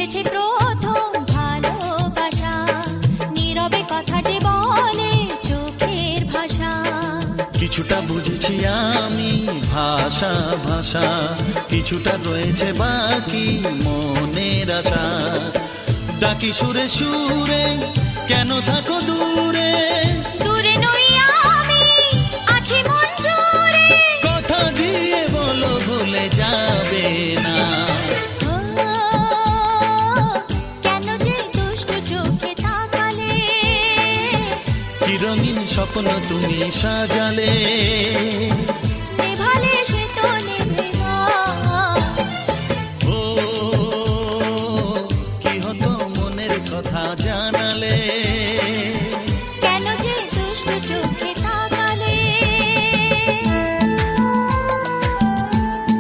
এসেছে প্রথম ভালোবাসা, নীরবে কথা যে বলে চোখের ভাষা। কিছুটা বুঝেছি আমি ভাষা ভাষা, কিছুটা রয়েছে বাকি মনের আশা। ডাকি সুরে সুরে কেন থাকো দূরে, দূরে নই আমি আছি মন জুড়ে। কথা দিয়ে বলো ভুলে যাবে না। ও, কেন যে দুষ্ট চোখে তাকালে, কি রঙিন স্বপ্ন তুমি সাজালে।